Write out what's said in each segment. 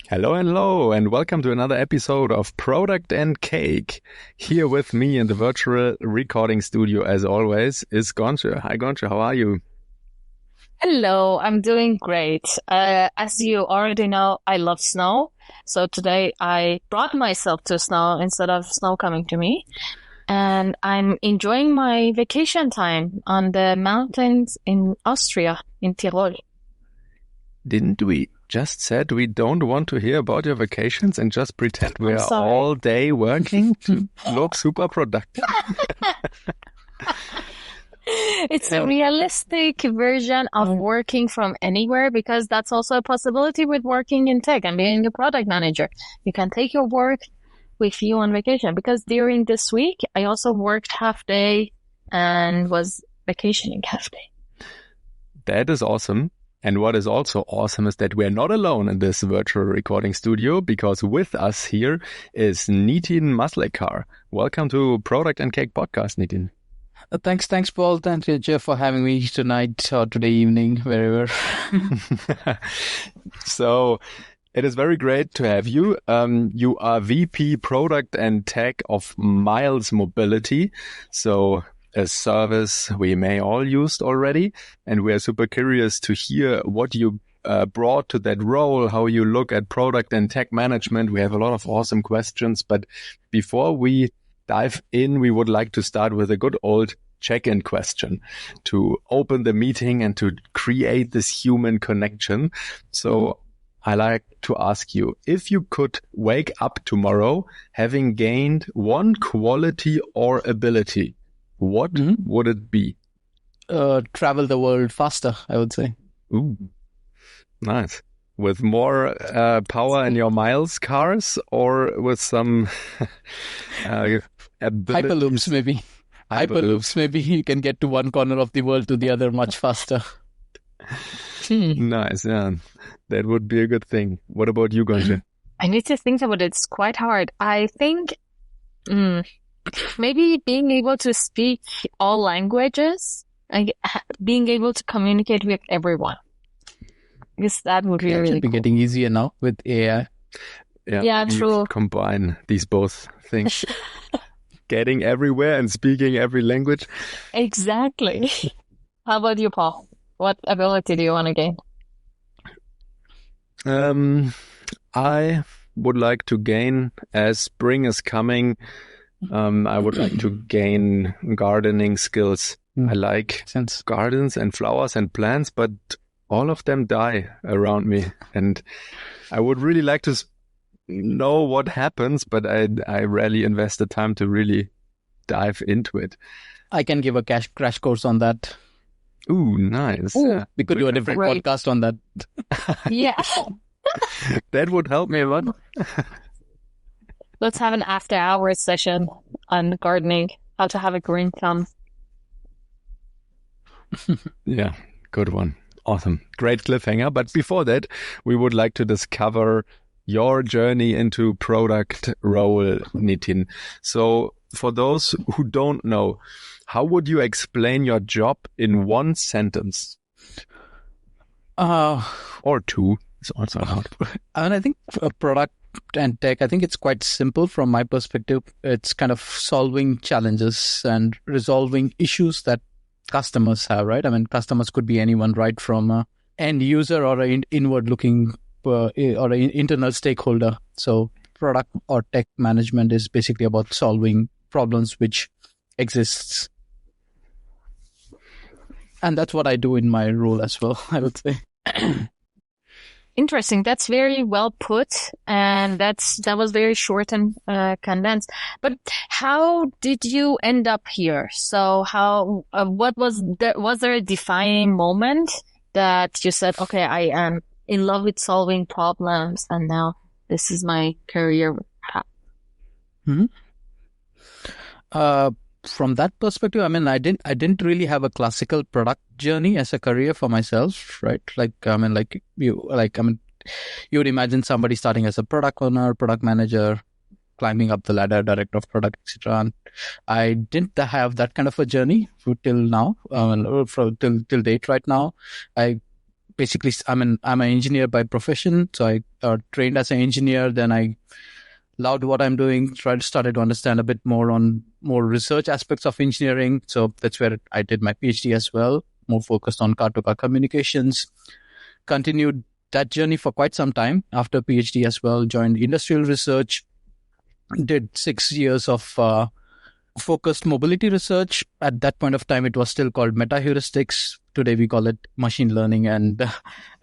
Hello, hello, and welcome to another episode of Product and Cake. Here with me in the virtual recording studio, as always, is Gonche. Hi, Gonche. How are you? Hello, I'm doing great. As you already know, I love snow. So today I brought myself to snow instead of snow coming to me. And I'm enjoying my vacation time on the mountains in Austria, in Tyrol. Didn't we just said we don't want to hear about your vacations and just pretend we I'm are sorry. all day working to look super productive? It's a realistic version of working from anywhere because that's also a possibility with working in tech and being a product manager. You can take your work with you on vacation because during this week, I also worked half day and was vacationing half day. That is awesome. And what is also awesome is that we're not alone in this virtual recording studio, because with us here is Nitin Maslekar. Welcome to Product and Cake Podcast, Nitin. Thanks, Paul. Thank you, Jeff, for having me tonight or today evening, wherever. So it is very great to have you. You are VP Product and Tech of Miles Mobility. So a service we may all used already. And we are super curious to hear what you brought to that role, how you look at product and tech management. We have a lot of awesome questions. But before we dive in, we would like to start with a good old check-in question to open the meeting and to create this human connection. So I like to ask you, if you could wake up tomorrow having gained one quality or ability, what would it be? Travel the world faster, I would say. Ooh, nice. With more power in your miles cars, or with some Hyperloops, maybe. Hyperloops, maybe you can get to one corner of the world to the other much faster. Nice, yeah. That would be a good thing. What about you, Gonche? I need to think about it. It's quite hard. I think maybe being able to speak all languages, like being able to communicate with everyone. Because that would be really should be cool. getting easier now with AI. Yeah, true. Combine these both things. Getting everywhere and speaking every language. Exactly. How about you, Paul? What ability do you want to gain? I would like to gain, as spring is coming, I would like to gain gardening skills. I like gardens and flowers and plants, but all of them die around me. And I would really like to know what happens, but I rarely invest the time to really dive into it. I can give a crash course on that. Ooh, nice. Ooh, yeah. We could do a different podcast on that. Yeah. That would help me a lot. Let's have an after-hours session on gardening, how to have a green thumb. Yeah, good one. Awesome. Great cliffhanger. But before that, we would like to discover your journey into product role, Nitin. So for those who don't know, how would you explain your job in one sentence? Or two. It's also hard. And I think product and tech, I think it's quite simple from my perspective. It's kind of solving challenges and resolving issues that customers have, right? I mean, customers could be anyone, right? From an end user or an inward-looking or an internal stakeholder. So product or tech management is basically about solving problems which exists. And that's what I do in my role as well, I would say. Interesting. That's very well put, and that was very short and condensed. But how did you end up here? So what was there a defining moment that you said, okay, I am in love with solving problems, and now this is my career path? From that perspective, I mean, I didn't really have a classical product journey as a career for myself, right? You would imagine somebody starting as a product owner, product manager, climbing up the ladder, director of product, etc. And I didn't have that kind of a journey till now, till date right now. I basically, I'm an engineer by profession. So I trained as an engineer. Then I loved what I'm doing. Started to understand a bit more on more research aspects of engineering. So that's where I did my PhD as well, more focused on car-to-car communications. Continued that journey for quite some time after PhD as well. Joined industrial research. Did 6 years of focused mobility research. At that point of time, it was still called meta-heuristics. Today, we call it machine learning and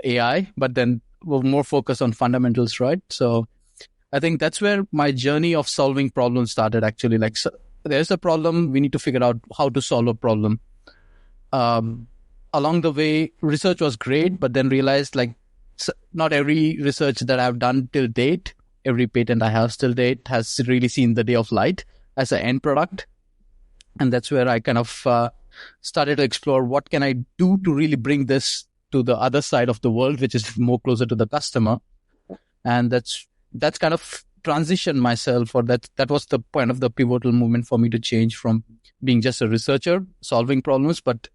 AI, but then we're more focused on fundamentals, right? So I think that's where my journey of solving problems started, actually. Like, so there's a problem, we need to figure out how to solve a problem. Along the way, research was great, but then realized, like, not every research that I've done till date, every patent I have till date has really seen the day of light as an end product. And that's where I kind of started to explore what can I do to really bring this to the other side of the world, which is more closer to the customer. And that's kind of transitioned myself, or that was the point of the pivotal moment for me to change from being just a researcher solving problems, but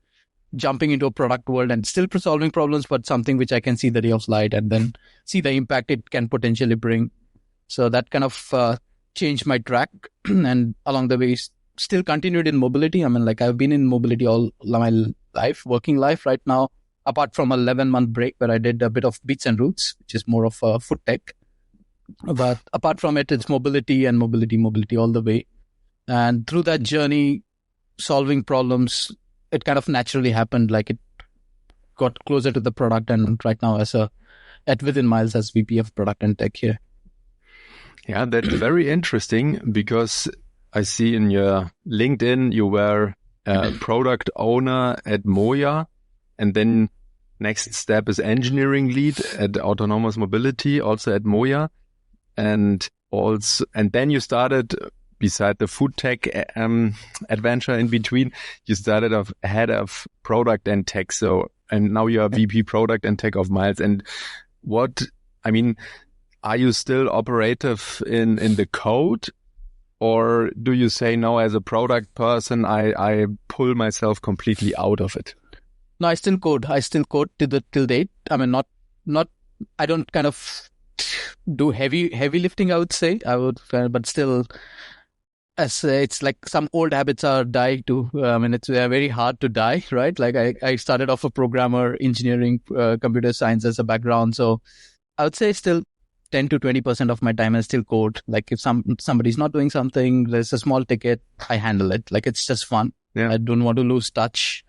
jumping into a product world and still solving problems, but something which I can see the day of light and then see the impact it can potentially bring. So that kind of changed my track, and along the way still continued in mobility. I mean, like, I've been in mobility all my life, working life right now, apart from a 11-month break where I did a bit of Beats and Roots, which is more of a food tech. But apart from it, it's mobility and mobility all the way. And through that journey, solving problems, it kind of naturally happened. Like, it got closer to the product, and right now at Within Miles as VP of Product and Tech here. Yeah, that's very interesting, because I see in your LinkedIn you were a product owner at Moya, and then next step is engineering lead at Autonomous Mobility, also at Moya, and then you started, beside the food tech adventure in between, you started off head of product and tech. So, and now you are VP product and tech of Miles. And are you still operative in the code, or do you say, no, as a product person, I pull myself completely out of it? No, I still code till date. I mean, I don't kind of do heavy lifting, I would say. But still, it's like some old habits are dying too. It's very hard to die, right? Like, I started off a programmer, engineering, computer science as a background. So I would say still 10 to 20% of my time is still code. Like, if somebody's not doing something, there's a small ticket, I handle it. Like, it's just fun. Yeah. I don't want to lose touch.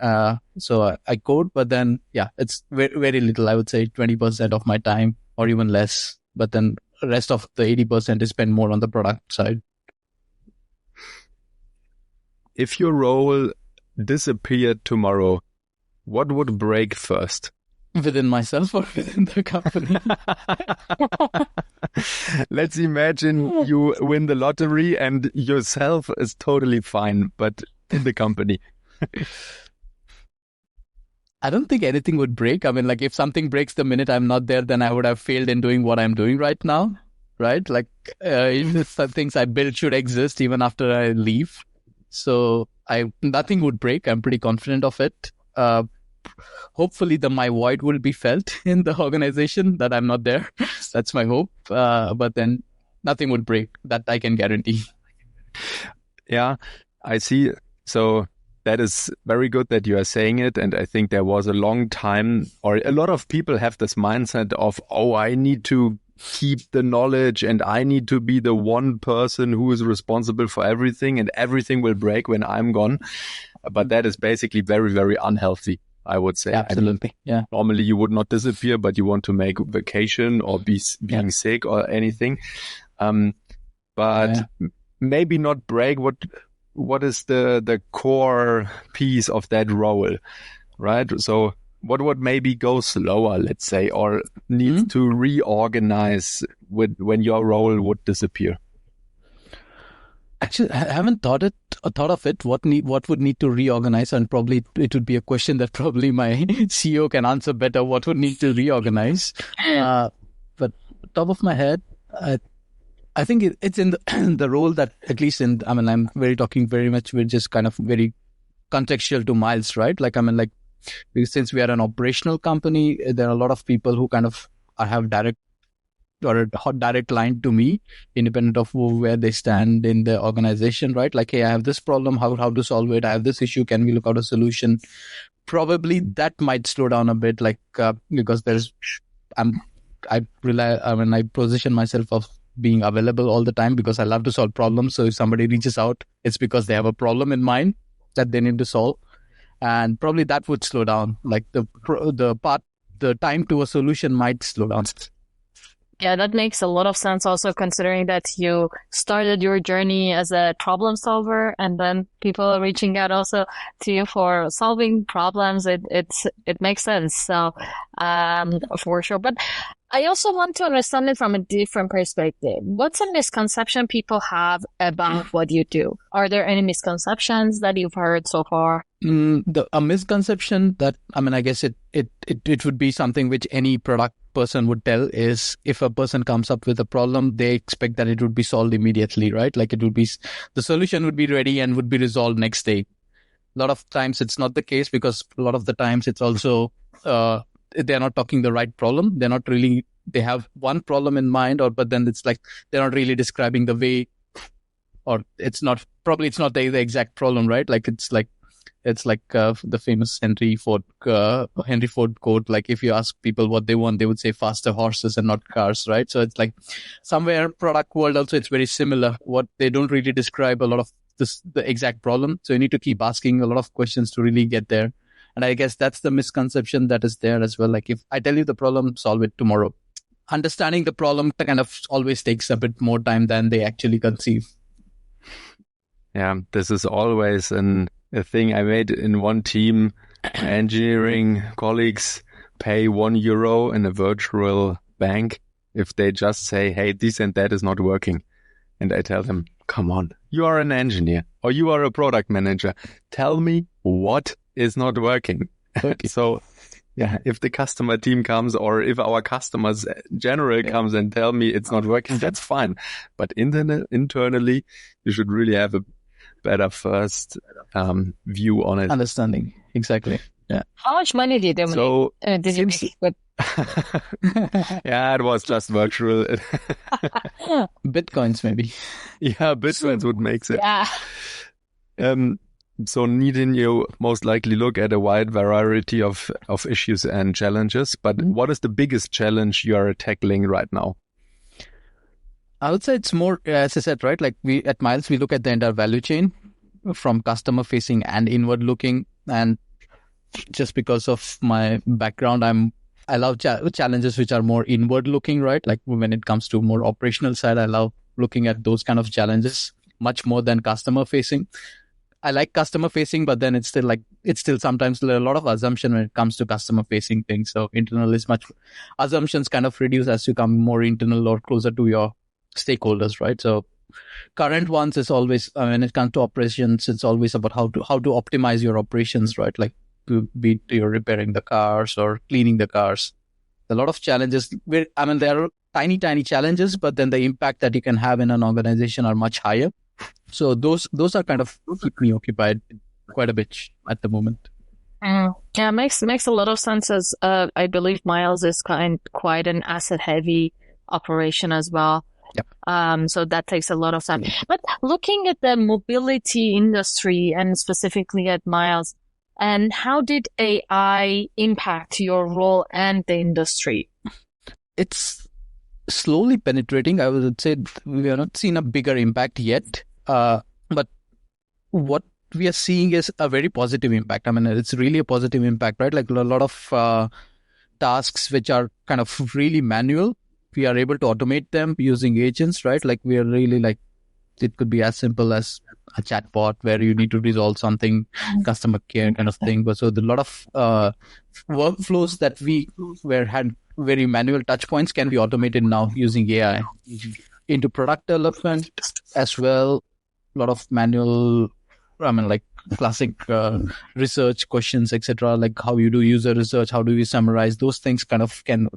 So I code, but then, it's very, very little. I would say 20% of my time, or even less. But then the rest of the 80% is spent more on the product side. If your role disappeared tomorrow, what would break first? Within myself or within the company? Let's imagine you win the lottery and yourself is totally fine, but in the company. I don't think anything would break. I mean, like, if something breaks the minute I'm not there, then I would have failed in doing what I'm doing right now, right? Like, some things I built should exist even after I leave. So nothing would break. I'm pretty confident of it. Hopefully my void will be felt in the organization that I'm not there. That's my hope. But then nothing would break. That I can guarantee. Yeah, I see. So that is very good that you are saying it. And I think there was a long time, or a lot of people have this mindset of, I need to keep the knowledge and I need to be the one person who is responsible for everything, and everything will break when I'm gone. But that is basically very, very unhealthy, I would say. Absolutely. Yeah. Normally you would not disappear, but you want to make vacation or being sick or anything. But maybe not break. What is the core piece of that role, right? So what would maybe go slower, let's say, or needs to reorganize when your role would disappear? Actually, I haven't thought of it. What would need to reorganize, and probably it would be a question that probably my CEO can answer better. What would need to reorganize? But top of my head, I think it's in the role that, at least I'm talking very much. We're just kind of very contextual to Miles, right? Like, because since we are an operational company, there are a lot of people who kind of have direct or a direct line to me, independent of where they stand in the organization, right? Like, hey, I have this problem, how to solve it? I have this issue, can we look out a solution? Probably that might slow down a bit, like because I position myself of being available all the time because I love to solve problems. So if somebody reaches out, it's because they have a problem in mind that they need to solve, and probably that would slow down. Like the time to a solution might slow down. Yeah, that makes a lot of sense also considering that you started your journey as a problem solver and then people are reaching out also to you for solving problems. It makes sense. So, for sure. But I also want to understand it from a different perspective. What's a misconception people have about what you do? Are there any misconceptions that you've heard so far? A misconception that, I guess it would be something which any product person would tell is if a person comes up with a problem, they expect that it would be solved immediately, right? Like the solution would be ready and would be resolved next day. A lot of times it's not the case because a lot of the times it's also, they're not talking the right problem. They have one problem in mind, but then it's like, they're not really describing the way, or it's not the exact problem, right? Like, it's like the famous Henry Ford quote, like if you ask people what they want, they would say faster horses and not cars, right? So it's like somewhere product world also, it's very similar. What they don't really describe a lot of the exact problem. So you need to keep asking a lot of questions to really get there. And I guess that's the misconception that is there as well. Like if I tell you the problem, solve it tomorrow. Understanding the problem kind of always takes a bit more time than they actually conceive. Yeah, this is always a thing I made in one team. Engineering colleagues pay €1 in a virtual bank if they just say, hey, this and that is not working. And I tell them, come on, you are an engineer or you are a product manager. Tell me what is not working. Okay. So yeah, if the customer team comes or if our customers general comes and tell me it's not working, that's fine. But internally, you should really have a better first view on it. Understanding. Exactly. Yeah. How much money did you make with? Yeah, it was just virtual. Bitcoins, maybe. Yeah, Bitcoins would make sense. Yeah. So Nitin, you most likely look at a wide variety of issues and challenges, but what is the biggest challenge you are tackling right now? I would say it's more, as I said, right? Like we at Miles, we look at the entire value chain from customer facing and inward looking. And just because of my background, I love challenges which are more inward looking, right? Like when it comes to more operational side, I love looking at those kind of challenges much more than customer facing. I like customer facing, but then it's still sometimes a lot of assumption when it comes to customer facing things. So internal is assumptions kind of reduce as you come more internal or closer to your stakeholders, right? So current ones is always, when it comes to operations, it's always about how to optimize your operations, right? Like be you're repairing the cars or cleaning the cars. A lot of challenges there are tiny challenges, but then the impact that you can have in an organization are much higher. So those are kind of keep me occupied quite a bit at the moment. Yeah, makes a lot of sense. As I believe Miles is quite an asset heavy operation as well. Yep. So that takes a lot of time. But looking at the mobility industry and specifically at Miles, and how did AI impact your role and the industry? It's slowly penetrating. I would say we have not seen a bigger impact yet. But what we are seeing is a very positive impact. It's really a positive impact, right? Like a lot of tasks which are kind of really manual, we are able to automate them using agents, right? Like we are really it could be as simple as a chatbot where you need to resolve something, customer care kind of thing. But so a lot of workflows that had very manual touch points can be automated now using AI. Into product development as well, a lot of manual, like classic research questions, etc. Like how you do user research, how do you summarize those things kind of can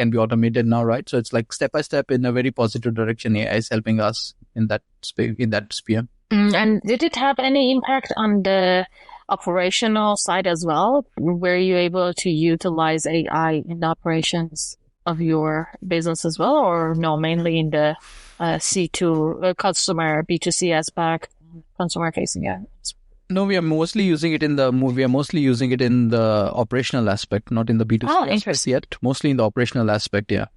be automated now, right? So it's like step by step in a very positive direction. AI is helping us in that sphere. And did it have any impact on the operational side as well? Were you able to utilize AI in the operations of your business as well, or no, mainly in the C2 customer B2C aspect, consumer facing? Yeah. No, we are mostly using it in the operational aspect, not in the B2C aspect interesting. yet. Mostly in the operational aspect, yeah.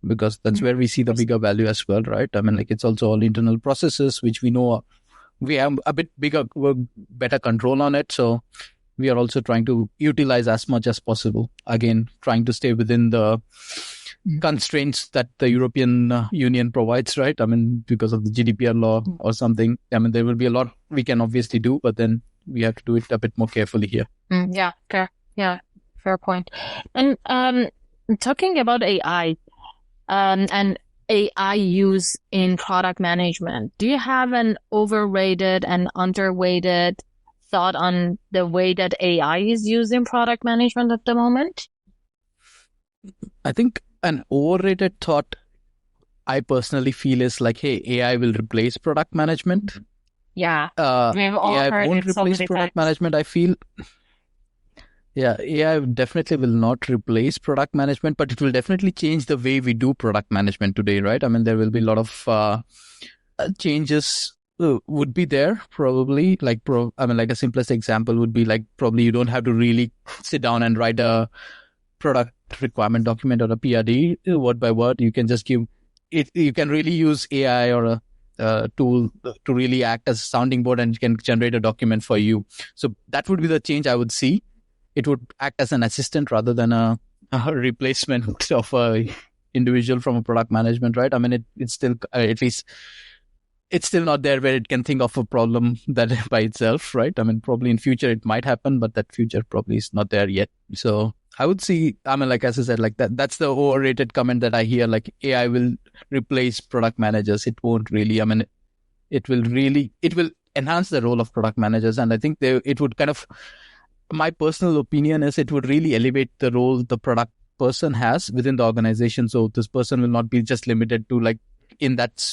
Because that's where we see the bigger value as well, right? I mean, like it's also all internal processes, which we know we have a bit better control on it. So we are also trying to utilize as much as possible. Again, trying to stay within the constraints that the European Union provides, right? I mean, because of the GDPR law or something. I mean, there will be a lot we can obviously do, but then we have to do it a bit more carefully here. Yeah, fair. Yeah, fair point. And talking about AI and AI use in product management, do you have an overrated and underrated thought on the way that AI is used in product management at the moment? I think an overrated thought I personally feel is like, hey, AI will replace product management. Yeah, we've all AI heard won't it so replace many product times. management, I feel. Yeah, AI definitely will not replace product management, but it will definitely change the way we do product management today, right? I mean, there will be a lot of changes would be there probably. Like, like a simplest example would be like probably you don't have to really sit down and write a product requirement document or a PRD word by word. You can just give it. You can really use AI or a tool to really act as a sounding board, and it can generate a document for you. So that would be the change I would see. It would act as an assistant rather than a replacement of a individual from a product management, right? I mean, it's still at least it's still not there where it can think of a problem that by itself, right? I mean, probably in future it might happen, but that future probably is not there yet. So I would see, I mean, like as I said, like that's the overrated comment that I hear, like AI will replace product managers. It won't really. I mean, it will enhance the role of product managers. And I think it would kind of, my personal opinion is it would really elevate the role the product person has within the organization. So this person will not be just limited to like in that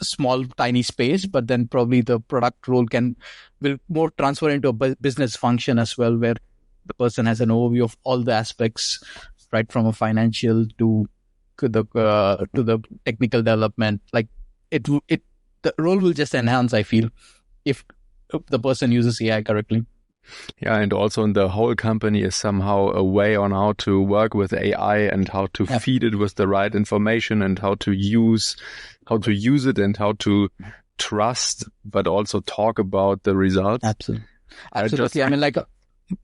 small tiny space, but then probably the product role will more transfer into a business function as well, where the person has an overview of all the aspects, right, from a financial to the technical development. Like the role will just enhance, I feel, if the person uses AI correctly. Yeah, and also in the whole company is somehow a way on how to work with AI and how to feed it with the right information and how to use it and how to trust, but also talk about the results. Absolutely. I mean, like,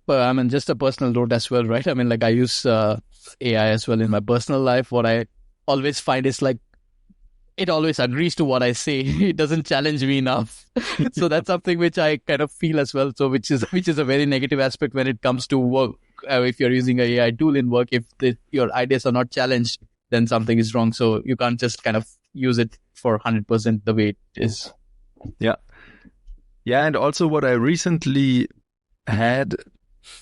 I mean, just a personal note as well, right? I mean, like I use AI as well in my personal life. What I always find is like, it always agrees to what I say. It doesn't challenge me enough. So that's something which I kind of feel as well. So which is a very negative aspect when it comes to work. If you're using an AI tool in work, if your ideas are not challenged, then something is wrong. So you can't just kind of use it for 100% the way it is. Yeah. Yeah. And also what I recently had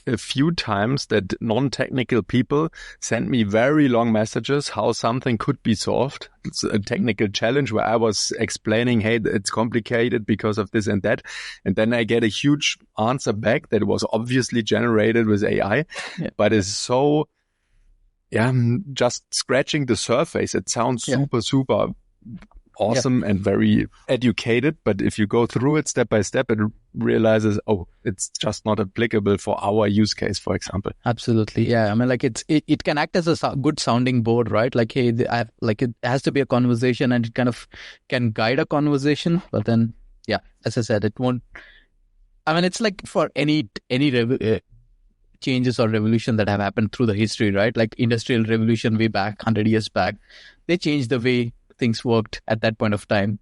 a few times that non-technical people sent me very long messages how something could be solved. It's a technical challenge where I was explaining, hey, it's complicated because of this and that. And then I get a huge answer back that was obviously generated with AI, but is so, just scratching the surface. It sounds super awesome and very educated, but if you go through it step by step, it realizes, it's just not applicable for our use case, for example. Absolutely. Yeah. I mean, like it can act as a good sounding board, right? Like, hey, like it has to be a conversation and it kind of can guide a conversation, but then, as I said, it won't, I mean, it's like for any changes or revolution that have happened through the history, right? Like industrial revolution way back, 100 years back, they changed the way things worked at that point of time.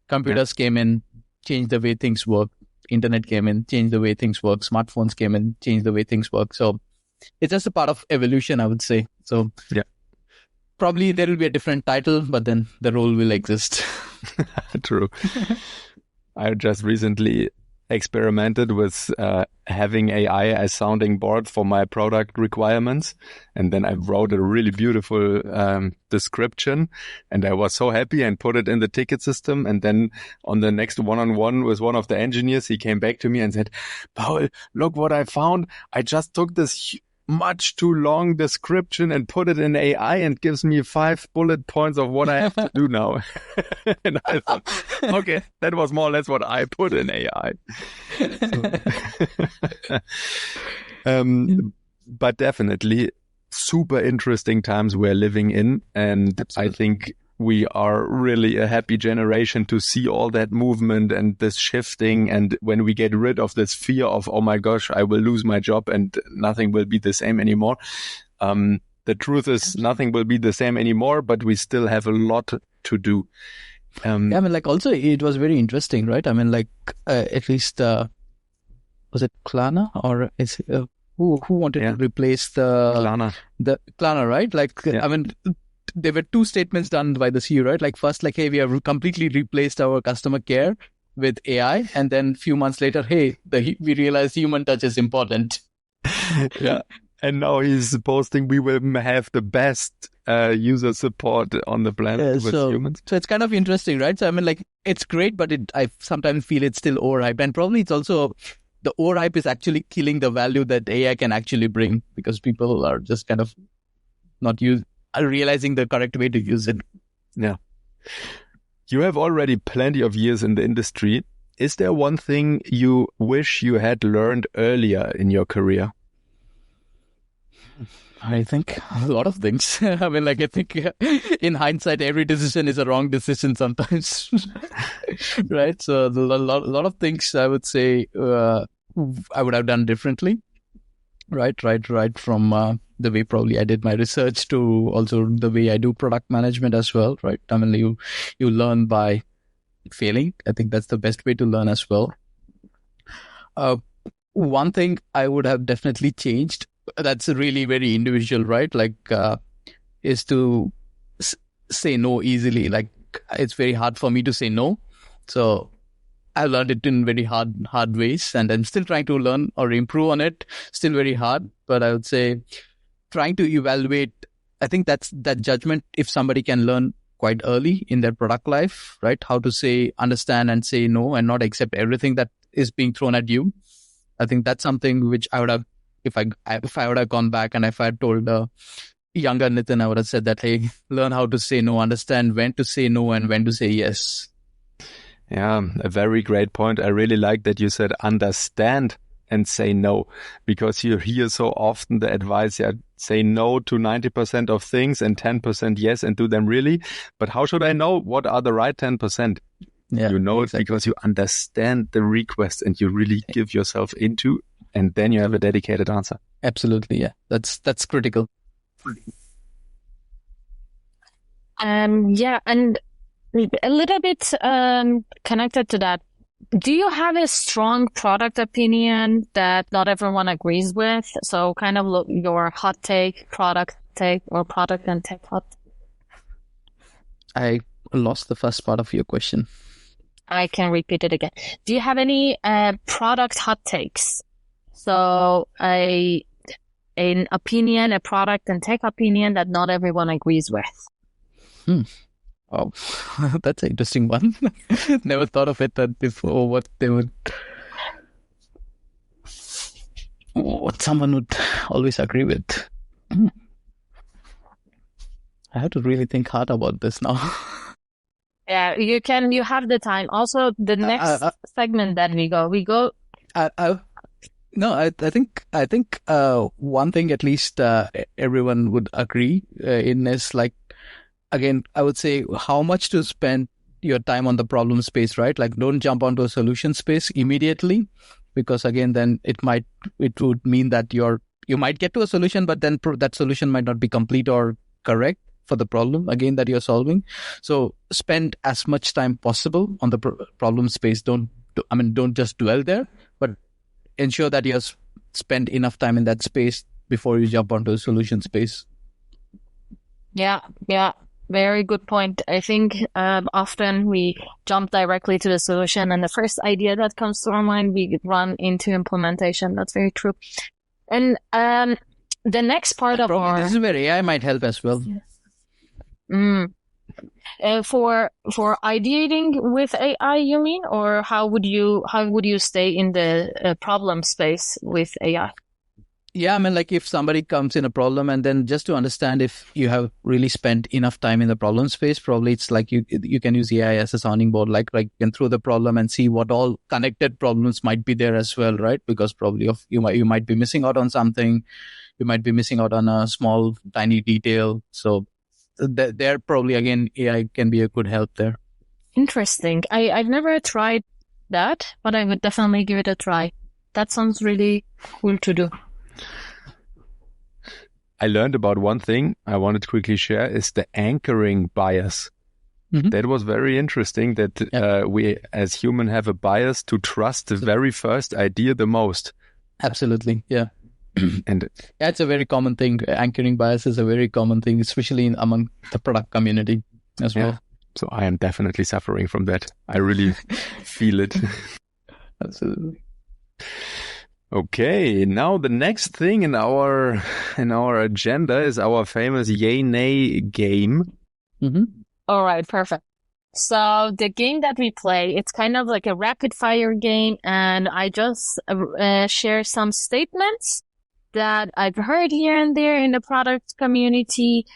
Computers came in, changed the way things work. Internet came in, changed the way things work. Smartphones came in, changed the way things work. So it's just a part of evolution, I would say. So probably there will be a different title, but then the role will exist. True. I just recently experimented with having AI as sounding board for my product requirements. And then I wrote a really beautiful description, and I was so happy and put it in the ticket system. And then on the next one-on-one with one of the engineers, he came back to me and said, Paul, look what I found. I just took this much too long description and put it in AI and gives me 5 bullet points of what I have to do now. And I thought, okay, that was more or less what I put in AI. But definitely super interesting times we're living in. And absolutely. I think we are really a happy generation to see all that movement and this shifting. And when we get rid of this fear of, oh my gosh, I will lose my job and nothing will be the same anymore. The truth is nothing will be the same anymore, but we still have a lot to do. I mean, like also it was very interesting, right? I mean, like at least, was it Klarna or is who wanted to replace the Klarna, right? Like, I mean, there were 2 statements done by the CEO, right? Like first, like, hey, we have completely replaced our customer care with AI. And then a few months later, hey, we realized human touch is important. Yeah. And now he's posting, we will have the best user support on the planet with humans. So it's kind of interesting, right? So I mean, like, it's great, but I sometimes feel it's still overhyped. And probably it's also, the overhype is actually killing the value that AI can actually bring, because people are just kind of not realizing the correct way to use it. Yeah. You have already plenty of years in the industry. Is there one thing you wish you had learned earlier in your career? I think a lot of things. I mean, like, I think in hindsight, every decision is a wrong decision sometimes. Right? So a lot of things I would say I would have done differently. Right from the way probably I did my research to also the way I do product management as well, right? I mean, you learn by failing. I think that's the best way to learn as well. One thing I would have definitely changed, that's really very individual, right? Like, is to say no easily. Like, it's very hard for me to say no. So I learned it in very hard ways, and I'm still trying to learn or improve on it. Still very hard, but I would say trying to evaluate. I think that's that judgment. If somebody can learn quite early in their product life, right? How to understand and say no, and not accept everything that is being thrown at you. I think that's something which I would have, if I would have gone back and if I had told younger Nitin, I would have said that, hey, learn how to say no, understand when to say no and when to say yes. Yeah, a very great point. I really like that you said understand and say no, because you hear so often the advice, say no to 90% of things and 10% yes and do them really. But how should I know what are the right 10%? Yeah, you know exactly. It because you understand the request and you really give yourself into, and then you have a dedicated answer. Absolutely, yeah. That's critical. Yeah, and a little bit connected to that. Do you have a strong product opinion that not everyone agrees with? So kind of your hot take, product take, or product and tech hot. I lost the first part of your question. I can repeat it again. Do you have any product hot takes? So an opinion, a product and tech opinion that not everyone agrees with. Oh, that's an interesting one. Never thought of it that before. What someone would always agree with. I have to really think hard about this now. Yeah, you have the time. Also, the next segment that we go. No, I think one thing at least everyone would agree in is, like, again, I would say how much to spend your time on the problem space, right? Like, don't jump onto a solution space immediately, because again, then it would mean that you might get to a solution, but then that solution might not be complete or correct for the problem again that you're solving. So spend as much time possible on the problem space. Don't just dwell there, but ensure that you spend enough time in that space before you jump onto a solution space. Yeah. Very good point. I think often we jump directly to the solution, and the first idea that comes to our mind, we run into implementation. That's very true. And the next part of Probably this is where AI might help as well. For ideating with AI, you mean, or how would you stay in the problem space with AI? Yeah, I mean, like if somebody comes in a problem, and then just to understand if you have really spent enough time in the problem space, probably it's like you can use AI as a sounding board, like you can throw the problem and see what all connected problems might be there as well, right? Because probably you might be missing out on something, you might be missing out on a small tiny detail. So there probably again AI can be a good help there. Interesting. I've never tried that, but I would definitely give it a try. That sounds really cool to do. I learned about one thing I wanted to quickly share is the anchoring bias. That was very interesting that we as human have a bias to trust the very first idea the most. Absolutely. Yeah. And it's a very common thing. Anchoring bias is a very common thing, especially among the product community as well. So I am definitely suffering from that. I really feel it. Absolutely. Okay, now the next thing in our agenda is our famous yay nay game. All right, perfect. So the game that we play, it's kind of like a rapid fire game, and I just share some statements that I've heard here and there in the product community,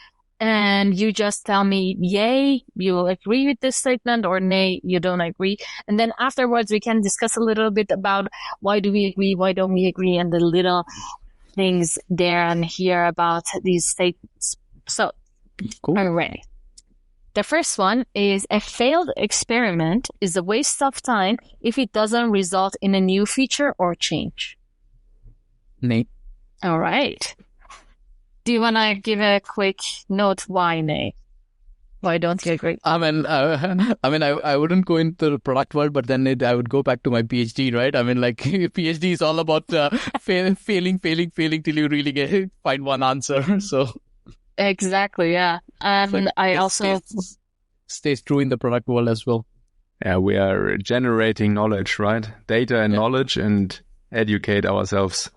and you just tell me, yay, you agree with this statement, or nay, you don't agree. And then afterwards, we can discuss a little bit about why do we agree, why don't we agree, and the little things there and here about these statements. So, cool. Are you ready? The first one is a failed experiment is a waste of time if it doesn't result in a new feature or change. Nay. All right. Do you want to give a quick note why nay? Why don't you agree? I wouldn't go into the product world, but then I would go back to my PhD, right? I mean, like PhD is all about failing till you really find one answer. So exactly, yeah. And I also stays true in the product world as well. Yeah, we are generating knowledge, right? Data and knowledge, and educate ourselves.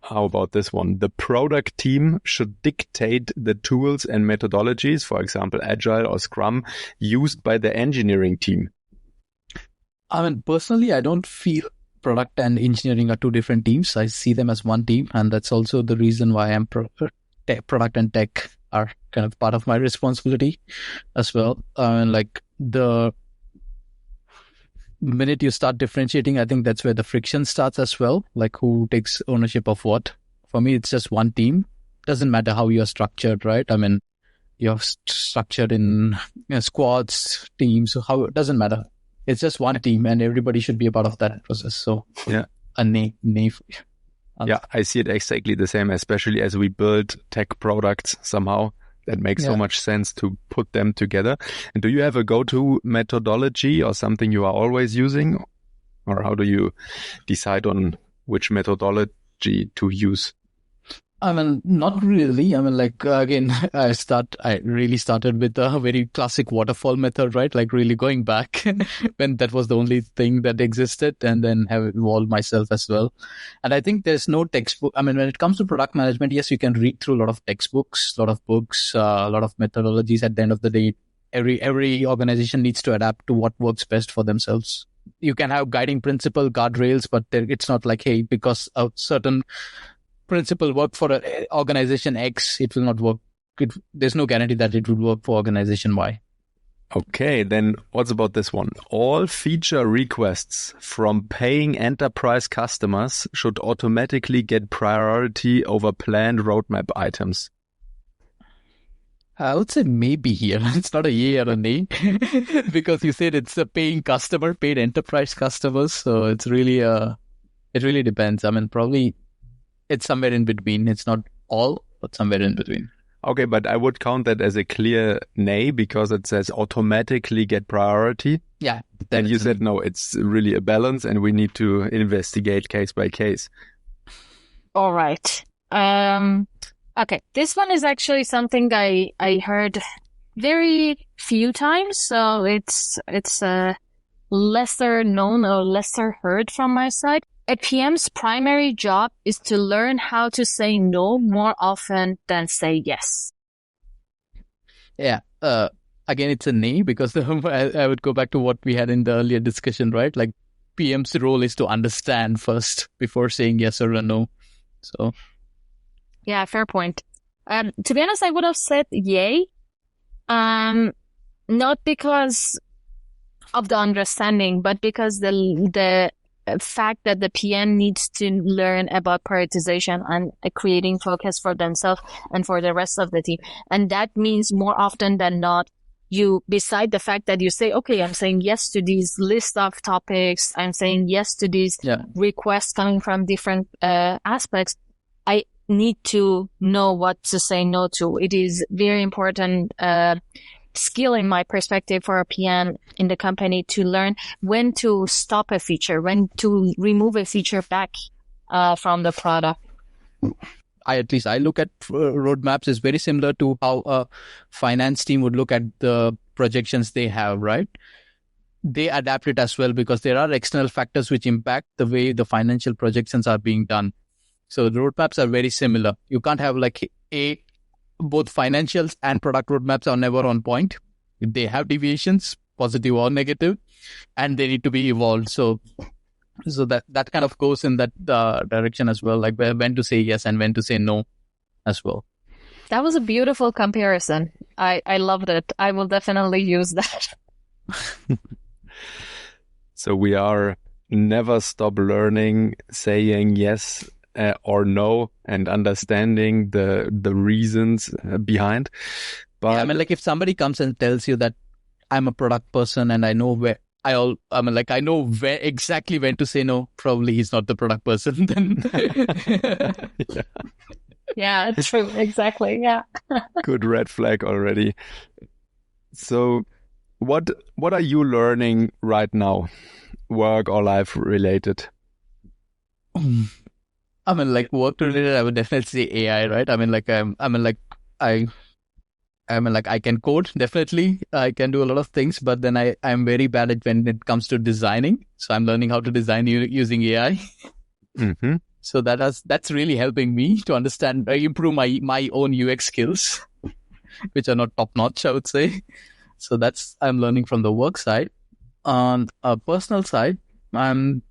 How about this one? The product team should dictate the tools and methodologies, for example, Agile or Scrum, used by the engineering team. I mean, personally, I don't feel product and engineering are two different teams. I see them as one team, and that's also the reason why I'm product and tech are kind of part of my responsibility as well. Like the minute you start differentiating, I think that's where the friction starts as well. Like who takes ownership of what? For me, it's just one team. Doesn't matter how you're structured, right? I mean, you're structured in squads, teams, so how it doesn't matter. It's just one team, and everybody should be a part of that process. So yeah, a nay. Yeah, I see it exactly the same, especially as we build tech products somehow. That makes so much sense to put them together. And do you have a go-to methodology or something you are always using? Or how do you decide on which methodology to use? I mean, not really. I mean, like, again, I really started with a very classic waterfall method, right? Like really going back when that was the only thing that existed, and then have evolved myself as well. And I think there's no textbook. I mean, when it comes to product management, yes, you can read through a lot of textbooks, a lot of books, a lot of methodologies. At the end of the day, every organization needs to adapt to what works best for themselves. You can have guiding principle, guardrails, but it's not like, hey, because a certain principle work for organization X, it will not work. There's no guarantee that it will work for organization Y. Okay, then what's about this one? All feature requests from paying enterprise customers should automatically get priority over planned roadmap items. I would say maybe here. It's not a yay or a nay because you said it's a paying customer, paid enterprise customers. So it's really it really depends. I mean, probably it's somewhere in between. It's not all, but somewhere in between. Okay, but I would count that as a clear nay because it says automatically get priority. Yeah. And you said no, it's really a balance and we need to investigate case by case. All right. Okay, this one is actually something I heard very few times, so it's lesser known or lesser heard from my side. A PM's primary job is to learn how to say no more often than say yes. Yeah. Again, it's a nay because I would go back to what we had in the earlier discussion, right? Like PM's role is to understand first before saying yes or a no. So Yeah, fair point. To be honest, I would have said yay. Not because of the understanding, but because the fact that the PM needs to learn about prioritization and creating focus for themselves and for the rest of the team. And that means more often than not, beside the fact that you say, okay, I'm saying yes to these list of topics, I'm saying yes to these requests coming from different aspects, I need to know what to say no to. It is very important skill in my perspective for a PM in the company to learn when to stop a feature, when to remove a feature back from the product. I look at roadmaps is very similar to how a finance team would look at the projections they have, right? They adapt it as well because there are external factors which impact the way the financial projections are being done. So the roadmaps are very similar. You can't have both financials and product roadmaps are never on point. They have deviations, positive or negative, and they need to be evolved. So that kind of goes in that direction as well, like when to say yes and when to say no as well. That was a beautiful comparison. I loved it. I will definitely use that. So we are never stop learning, saying yes or no, and understanding the reasons behind. But I mean, like if somebody comes and tells you that I'm a product person and I know I know where exactly when to say no, probably he's not the product person then. Yeah, true. Exactly. Yeah. Good red flag already. So what are you learning right now, work or life related? I mean, like work related, I would definitely say AI, right? I mean, like I can code, definitely. I can do a lot of things, but then I'm very bad at when it comes to designing. So I'm learning how to design using AI. Mm-hmm. So that's really helping me to understand, improve my own UX skills, which are not top notch, I would say. So I'm learning from the work side. On a personal side, I'm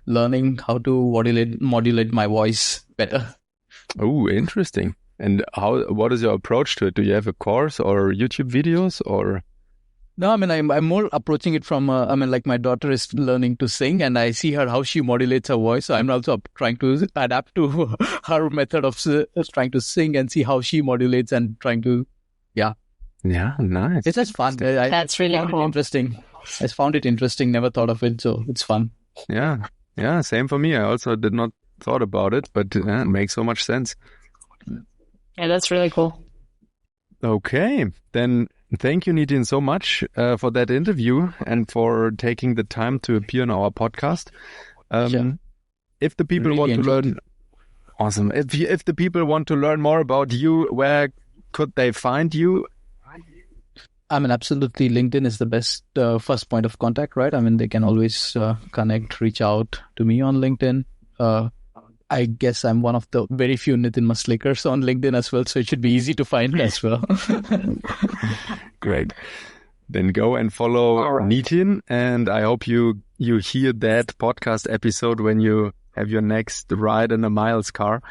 learning how to modulate my voice better. Oh, interesting. And what is your approach to it? Do you have a course or YouTube videos or? No, I mean, I'm more approaching it from, like my daughter is learning to sing and I see how she modulates her voice. So I'm also trying to adapt to her method of trying to sing and see how she modulates and trying to, Yeah, nice. It's just fun. That's really cool. Interesting. I found it interesting. Never thought of it. So it's fun. Yeah, same for me. I also did not thought about it, but it makes so much sense. Yeah, that's really cool. Okay, then thank you, Nitin, so much for that interview and for taking the time to appear on our podcast. If the people want to learn, awesome. If the people want to learn more about you, where could they find you? I mean, absolutely. LinkedIn is the best first point of contact, right? I mean, they can always reach out to me on LinkedIn. I guess I'm one of the very few Nitin Maslekars on LinkedIn as well, so it should be easy to find as well. Great. Then go and follow Nitin, and I hope you hear that podcast episode when you have your next ride in a Miles car.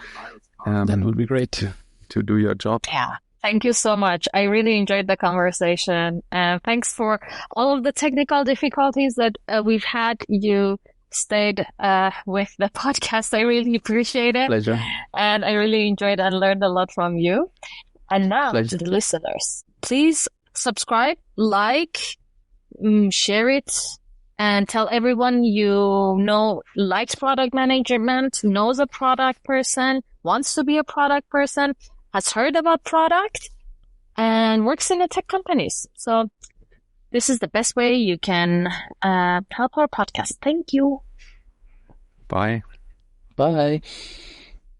That would be great to do your job. Yeah. Thank you so much. I really enjoyed the conversation. And thanks for all of the technical difficulties that we've had. You stayed with the podcast. I really appreciate it. Pleasure. And I really enjoyed and learned a lot from you. And now to the listeners, please subscribe, like, share it, and tell everyone you know likes product management, knows a product person, wants to be a product person, has heard about product, and works in the tech companies. So this is the best way you can help our podcast. Thank you. Bye. Bye.